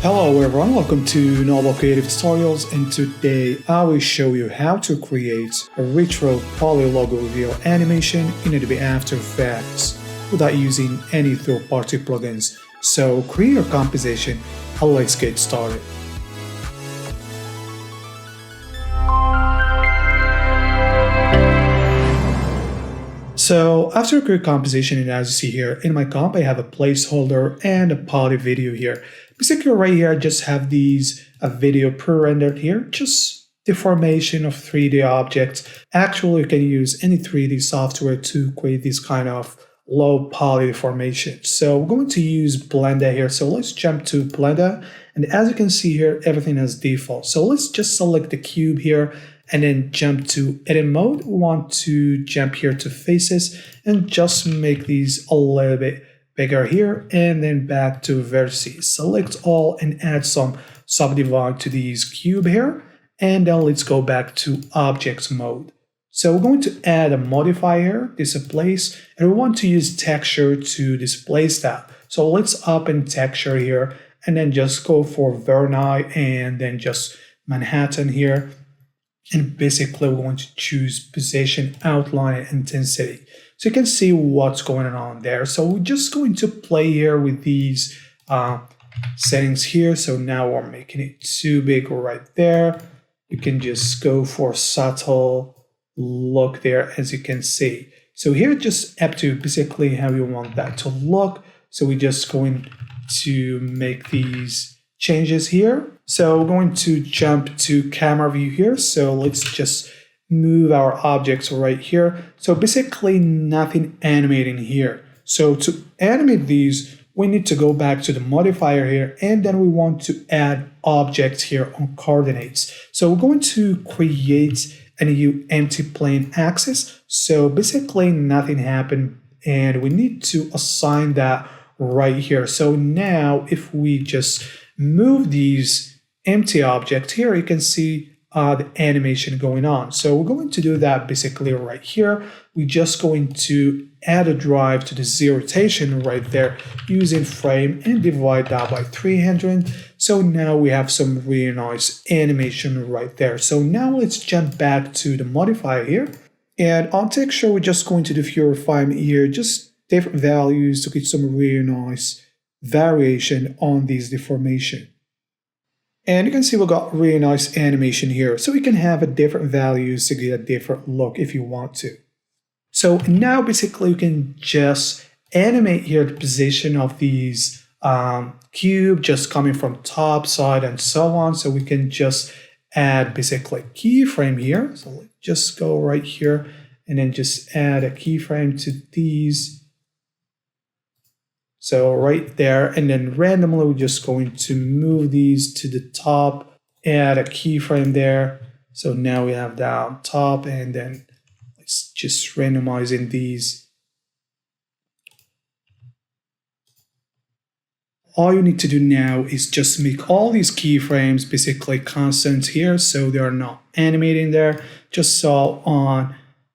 Hello everyone, welcome to Novel Creative Tutorials, and today I will show you how to create a retro poly logo reveal animation in Adobe After Effects without using any third-party plugins. So create your composition and let's get started. So after I create composition, and as you see here in my comp, I have a placeholder and a poly video here. Basically right here, I just have these video pre-rendered here, just deformation of 3D objects. Actually, you can use any 3D software to create this kind of low poly deformation. So we're going to use Blender here. So let's jump to Blender. And as you can see here, everything is default. So let's just select the cube here and then jump to edit mode. We want to jump here to faces and just make these a little bit bigger here, and then back to vertices. Select all and add some subdivide to these cube here, and then let's go back to objects mode. So we're going to add a modifier, displace, and we want to use texture to displace that. So let's open texture here and then just go for Verni and then just Manhattan here. And basically we're going to choose position, outline, and intensity. So you can see what's going on there. So we're just going to play here with these settings here. So now we're making it too big right there. You can just go for subtle look there, as you can see. So here just up to basically how you want that to look. So we're just going to make these changes here. So we're going to jump to camera view here. So let's just move our objects right here. So basically nothing animating here. So to animate these, we need to go back to the modifier here, and then we want to add objects here on coordinates. So we're going to create a new empty plane axis. So basically nothing happened, and we need to assign that right here. So now if we just move these empty objects here, you can see the animation going on. So we're going to do that basically right here. We're just going to add a drive to the Z rotation right there using frame and divide that by 300. So now we have some really nice animation right there. So now let's jump back to the modifier here. And on texture, we're just going to do few refinement here, just different values to get some really nice variation on these deformation. And you can see we got really nice animation here. So we can have a different values to get a different look if you want to. So now basically you can just animate here the position of these cube just coming from top, side, and so on. So we can just add basically a keyframe here. So let's just go right here and then just add a keyframe to these. So right there, and then randomly we're just going to move these to the top, add a keyframe there. So now we have that on top, and then let's just randomizing these. All you need to do now is just make all these keyframes basically constant here, so they are not animating there. Just so on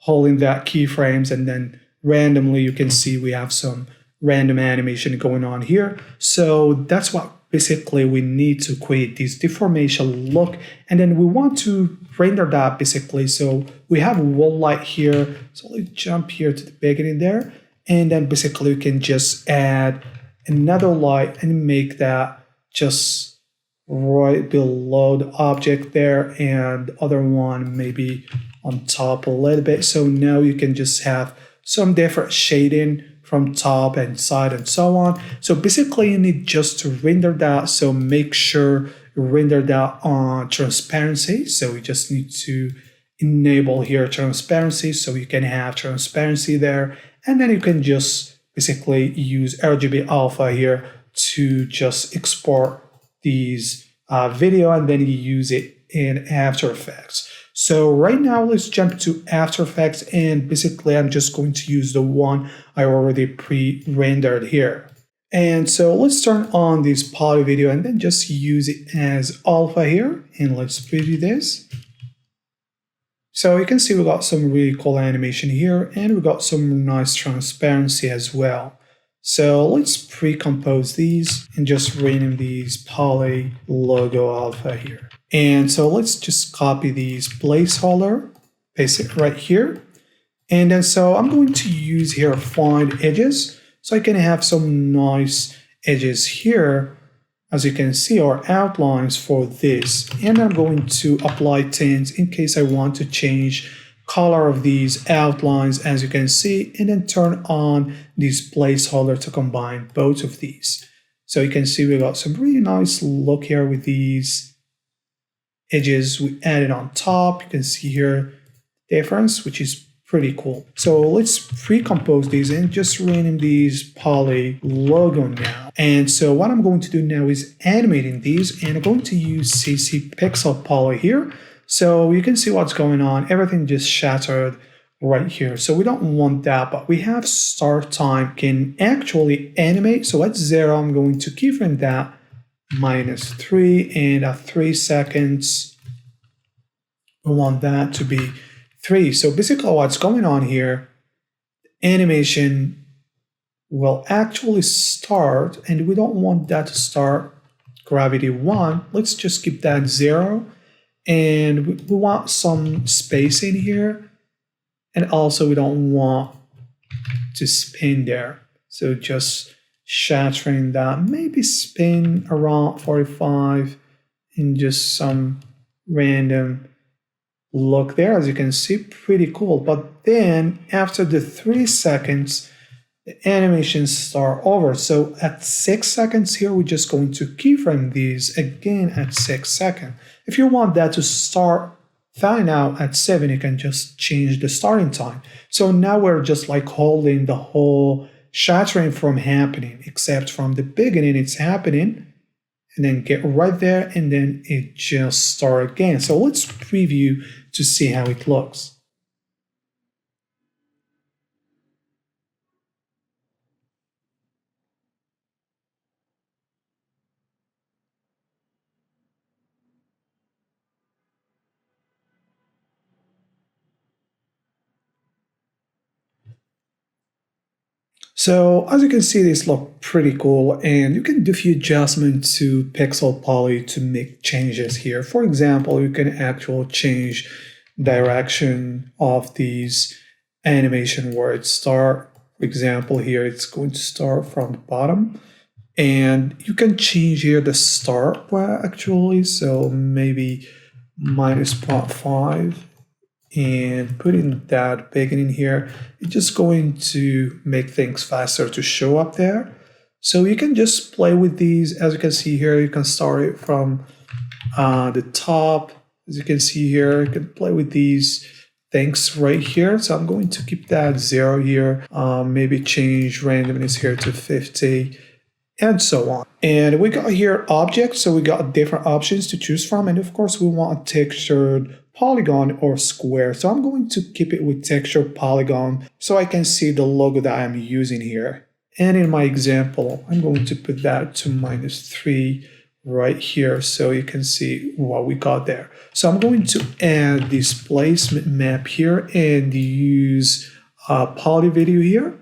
holding that keyframes, and then randomly you can see we have some random animation going on here. So that's what basically we need to create this deformation look, and then we want to render that basically. So we have one light here, so let's jump here to the beginning there, and then basically we can just add another light and make that just right below the object there, and the other one maybe on top a little bit. So now you can just have some different shading from top and side and so on. So basically you need just to render that. So make sure you render that on transparency. So we just need to enable here transparency, so you can have transparency there. And then you can just basically use RGB alpha here to just export these video, and then you use it in After Effects. So right now, let's jump to After Effects, and basically I'm just going to use the one I already pre-rendered here. And so let's turn on this poly video and then just use it as alpha here, and let's preview this. So you can see we got some really cool animation here, and we got some nice transparency as well. So let's pre-compose these and just rename these poly logo alpha here. And so let's just copy these placeholder, paste it right here. And then so I'm going to use here find edges. So I can have some nice edges here, as you can see, or outlines for this. And I'm going to apply tints in case I want to change color of these outlines, as you can see, and then turn on this placeholder to combine both of these. So you can see we got some really nice look here with these edges we added on top. You can see here the difference, which is pretty cool. So let's pre-compose these and just rename these poly logo now. And so what I'm going to do now is animating these, and I'm going to use CC Pixel Poly here. So you can see what's going on. Everything just shattered right here. So we don't want that, but we have start time can actually animate. So at 0, I'm going to keyframe that -3, and at 3 seconds, we want that to be 3. So basically what's going on here, animation will actually start, and we don't want that to start gravity 1. Let's just keep that 0. And we want some space in here, and also we don't want to spin there. So just shattering that, maybe spin around 45 and just some random look there. As you can see, pretty cool. But then after the 3 seconds, the animations start over. So at 6 seconds here, we're just going to keyframe these again at 6 seconds. If you want that to start fine out at 7, you can just change the starting time. So now we're just like holding the whole shattering from happening, except from the beginning it's happening, and then get right there, and then it just start again. So let's preview to see how it looks. So as you can see, this look pretty cool, and you can do a few adjustments to pixel poly to make changes here. For example, you can actually change direction of these animation where it start. For example, here it's going to start from the bottom, and you can change here the start actually, so maybe -0.5. And putting that beginning here, it's just going to make things faster to show up there. So you can just play with these. As you can see here, you can start it from the top. As you can see here, you can play with these things right here. So I'm going to keep that 0 here, maybe change randomness here to 50, and so on. And we got here objects, so we got different options to choose from. And of course, we want a textured polygon or square. So I'm going to keep it with texture polygon so I can see the logo that I'm using here. And in my example, I'm going to put that to -3 right here so you can see what we got there. So I'm going to add displacement map here and use poly video here,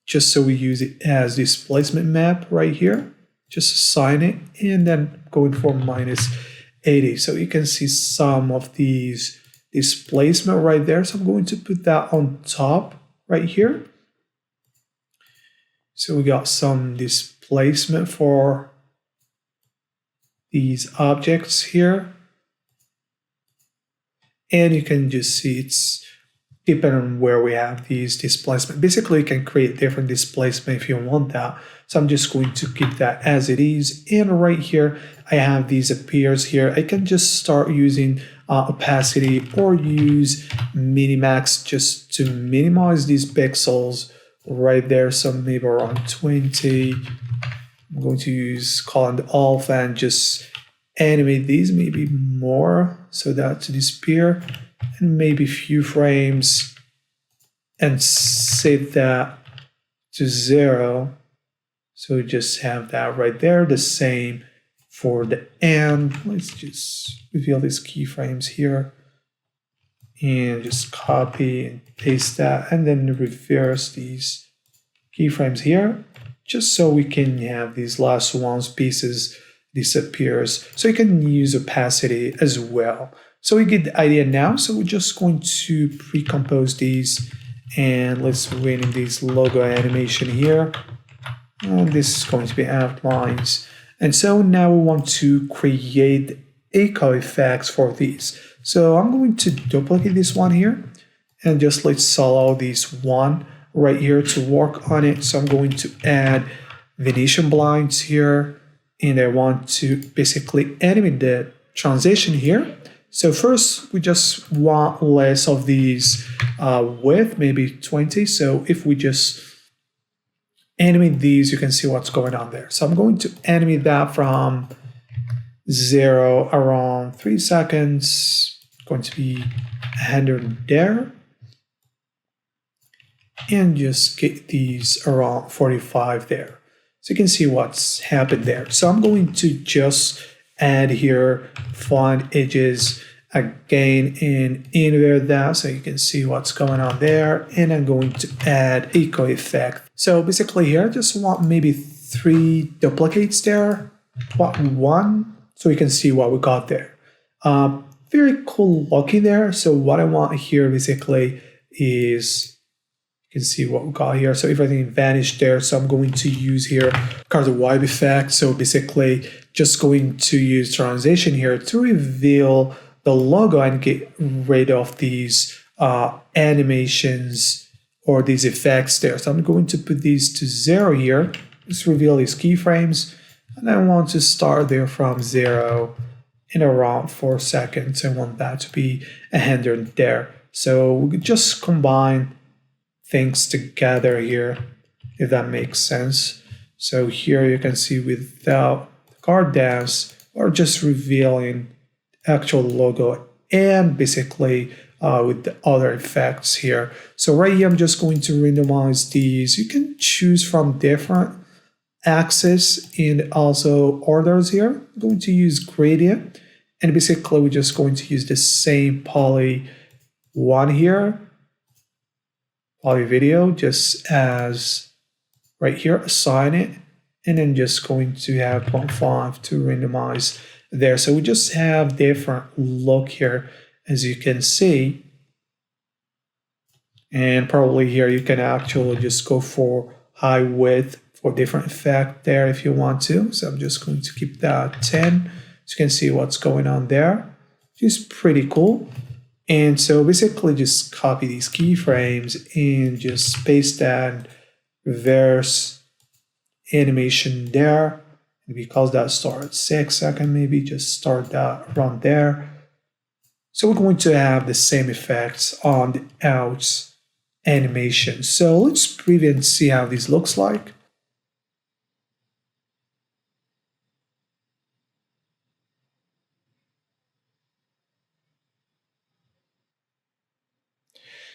just so we use it as displacement map right here. Just assign it, and then going for -80. So you can see some of these displacement right there. So I'm going to put that on top right here. So we got some displacement for these objects here. And you can just see it's depending on where we have these displacement. Basically, you can create different displacement if you want that. So I'm just going to keep that as it is. And right here, I have these appears here. I can just start using opacity or use minimax just to minimize these pixels right there. So maybe around 20. I'm going to use column alpha and just animate these maybe more so that to disappear, and maybe a few frames, and set that to 0. So we just have that right there. The same for the end. Let's just reveal these keyframes here and just copy and paste that, and then reverse these keyframes here. just so we can have these last ones pieces disappears. So you can use opacity as well. So we get the idea now. So we're just going to pre-compose these, and let's rename this logo animation here. And this is going to be outlines. And so now we want to create echo effects for these. So I'm going to duplicate this one here, and just let's allow this one right here to work on it. So I'm going to add Venetian blinds here, and I want to basically animate the transition here. So first, we just want less of these width, maybe 20. So if we just animate these, you can see what's going on there. So I'm going to animate that from 0 around 3 seconds. Going to be 100 there. And just get these around 45 there. So you can see what's happened there. So I'm going to just add here font edges again and invert that so you can see what's going on there. And I'm going to add echo effect. So basically here I just want maybe 3 duplicates there, one, so you can see what we got there. Very cool looking there. So what I want here basically is, you can see what we got here. So everything vanished there. So I'm going to use here Carter wipe effect. So basically just going to use transition here to reveal the logo and get rid of these animations or these effects there. So I'm going to put these to 0 here. Just reveal these keyframes. And I want to start there from 0 in around 4 seconds. I want that to be 100 there. So we could just combine things together here, if that makes sense. So here you can see without card dance, or just revealing actual logo and basically with the other effects here. So right here, I'm just going to randomize these. You can choose from different axes and also orders here. I'm going to use gradient, and basically we're just going to use the same poly one here, poly video, just as right here, assign it, and then just going to have 0.5 to randomize there. So we just have different look here, as you can see. And probably here you can actually just go for high width for different effect there if you want to. So I'm just going to keep that 10. So you can see what's going on there, which is pretty cool. And so basically just copy these keyframes and just paste that reverse animation there. And because that starts 6 seconds, maybe just start that around there. So we're going to have the same effects on the outs animation. So let's preview and see how this looks like.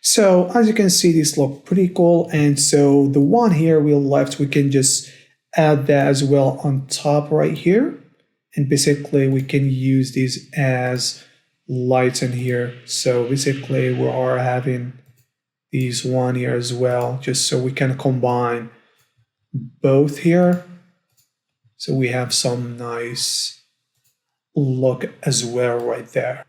So as you can see, this look pretty cool. And so the one here we left, we can just add that as well on top right here. And basically we can use these as lights in here. So basically we are having these one here as well, just so we can combine both here. So we have some nice look as well right there.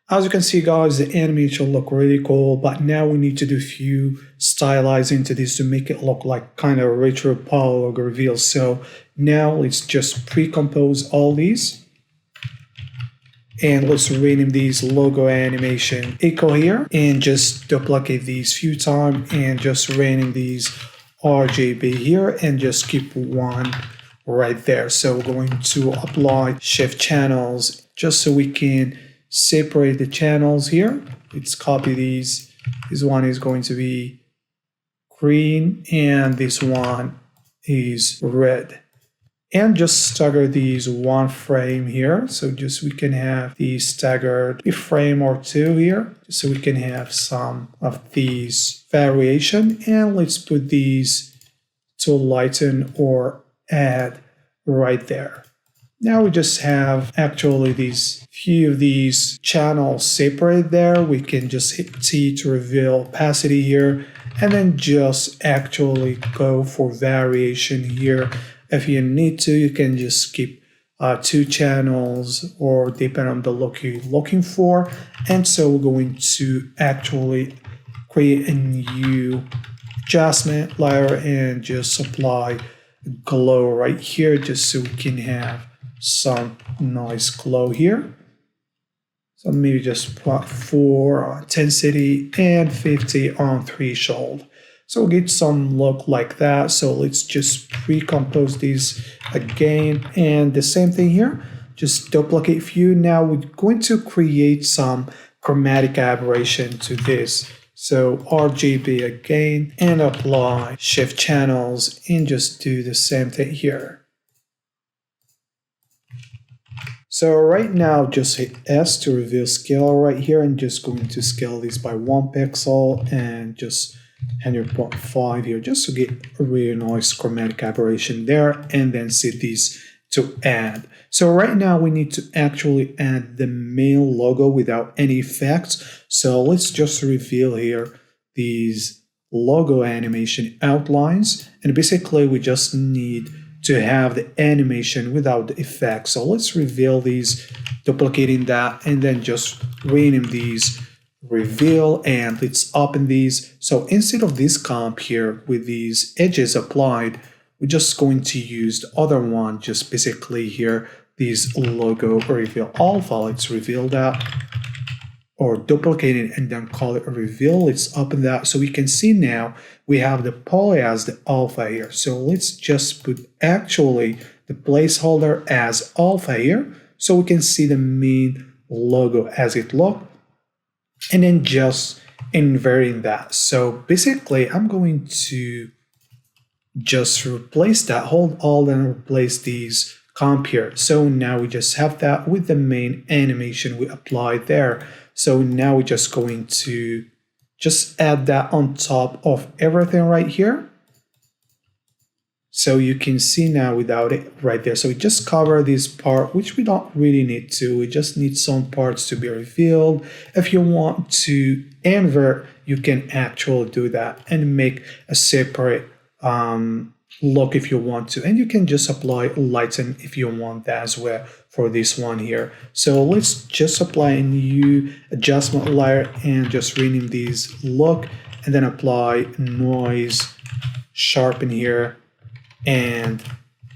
As you can see, guys, the animation look really cool, but now we need to do a few stylizing to this to make it look like kind of retro Polygon reveal. So now let's just pre-compose all these. And let's rename these logo animation echo here, and just duplicate these few times and just rename these RGB here, and just keep one right there. So we're going to apply shift channels just so we can separate the channels here. Let's copy these. This one is going to be green and this one is red. And just stagger these one frame here. So just we can have these staggered a frame or two here, so we can have some of these variation. And let's put these to lighten or add right there. Now we just have actually these few of these channels separate there. We can just hit T to reveal opacity here, and then just actually go for variation here. If you need to, you can just skip two channels or depend on the look you're looking for. And so we're going to actually create a new adjustment layer and just apply glow right here just so we can have some nice glow here. So maybe just plot 4 on intensity and 50 on threshold. So we'll get some look like that. So let's just pre-compose these again. And the same thing here, just duplicate view. Now we're going to create some chromatic aberration to this. So RGB again and apply shift channels and just do the same thing here. So right now just hit S to reveal scale right here and just going to scale this by 1 pixel and just 100.5 here just to get a really nice chromatic aberration there, and then set these to add. So right now we need to actually add the main logo without any effects. So let's just reveal here these logo animation outlines, and basically we just need to have the animation without the effect. So let's reveal these, duplicating that, and then just rename these reveal, and let's open these. So instead of this comp here with these edges applied, we're just going to use the other one, just basically here, these logo reveal alpha. Let's reveal that, or duplicate it and then call it a reveal. Let's open that so we can see now we have the poly as the alpha here. So let's just put actually the placeholder as alpha here so we can see the main logo as it looks, and then just inverting that. So basically I'm going to just replace that, hold Alt and replace these comp here. So now we just have that with the main animation we applied there. So now we're just going to just add that on top of everything right here. So you can see now without it right there. So we just cover this part, which we don't really need to. We just need some parts to be revealed. If you want to invert, you can actually do that and make a separate look if you want to. And you can just apply lighten if you want that as well for this one here. So let's just apply a new adjustment layer and just rename these look, and then apply noise, sharpen here, and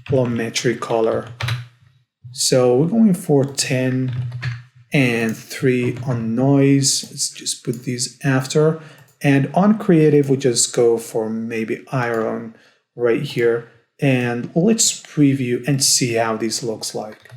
geometry color. So we're going for 10 and 3 on noise. Let's just put these after. And on creative, we just go for maybe iron right here. And let's preview and see how this looks like.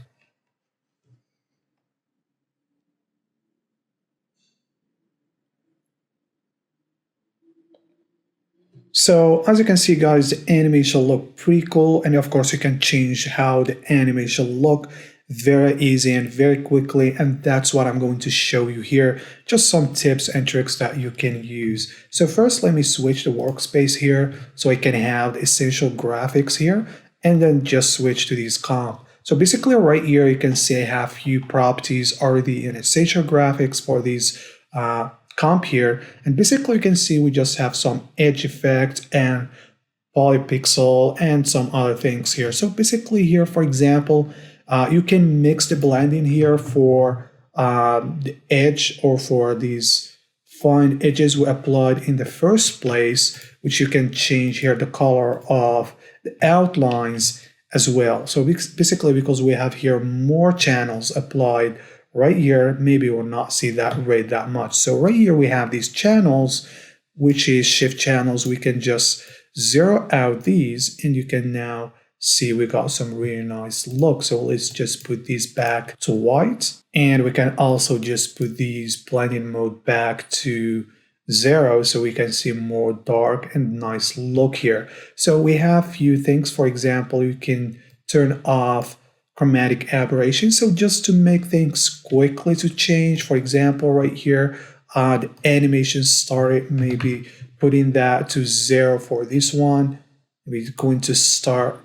So as you can see guys, the animation look pretty cool, and of course you can change how the animation look very easy and very quickly, and that's what I'm going to show you here. Just some tips and tricks that you can use. So first let me switch the workspace here so I can have the essential graphics here, and then just switch to these comp. So basically right here you can see I have few properties already in essential graphics for these comp here, and basically you can see we just have some edge effect and polypixel and some other things here. So basically here, for example, you can mix the blending here for the edge or for these fine edges we applied in the first place, which you can change here the color of the outlines as well. So basically because we have here more channels applied right here, maybe we'll not see that red that much. So right here we have these channels, which is shift channels. We can just zero out these and you can now see we got some really nice look. So let's just put these back to white, and we can also just put these blending mode back to 0 so we can see more dark and nice look here. So we have few things. For example, you can turn off chromatic aberration. So just to make things quickly to change, for example, right here, the animation started, maybe putting that to 0 for this one. We're going to start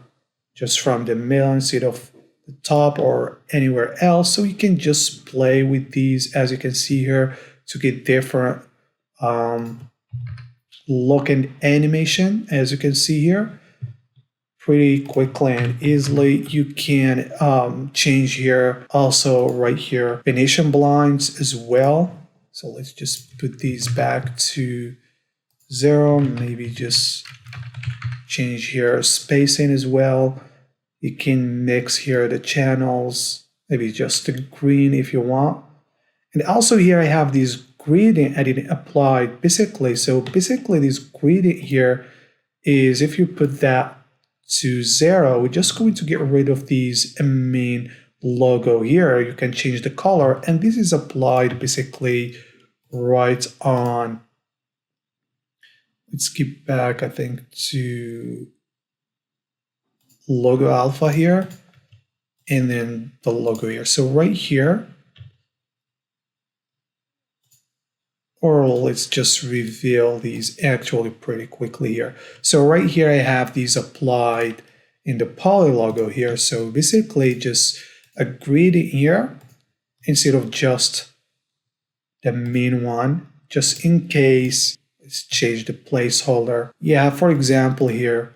just from the middle instead of the top or anywhere else. So you can just play with these, as you can see here, to get different look and animation, as you can see here, pretty quickly and easily. You can change here, also right here, Venetian blinds as well. So let's just put these back to 0, maybe just change here spacing as well. You can mix here the channels, maybe just the green if you want. And also here I have these gradient editing applied basically. So basically this gradient here is, if you put that to 0, we're just going to get rid of these main logo here. You can change the color, and this is applied basically right on. Let's skip back, I think, to logo alpha here, and then the logo here. So right here, or let's just reveal these actually pretty quickly here. So right here I have these applied in the poly logo here. So basically just a gradient here instead of just the main one, just in case. Let's change the placeholder. Yeah, for example here,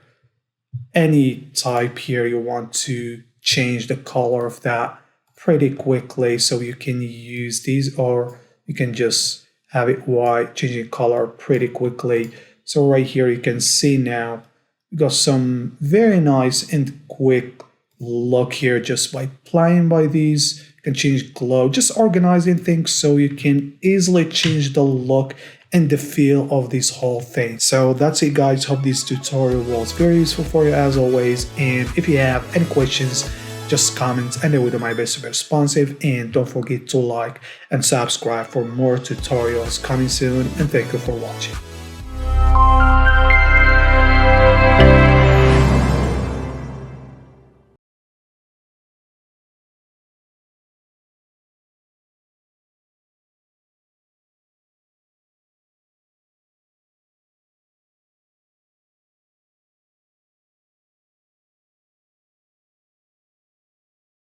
any type here you want to change the color of that pretty quickly, so you can use these, or you can just have it white, changing color pretty quickly. So right here you can see now we got some very nice and quick look here just by playing by these. You can change glow, just organizing things so you can easily change the look and the feel of this whole thing. So that's it guys, hope this tutorial was very useful for you as always, and if you have any questions, just comment and I will do my best to be responsive. And don't forget to like and subscribe for more tutorials coming soon, and thank you for watching.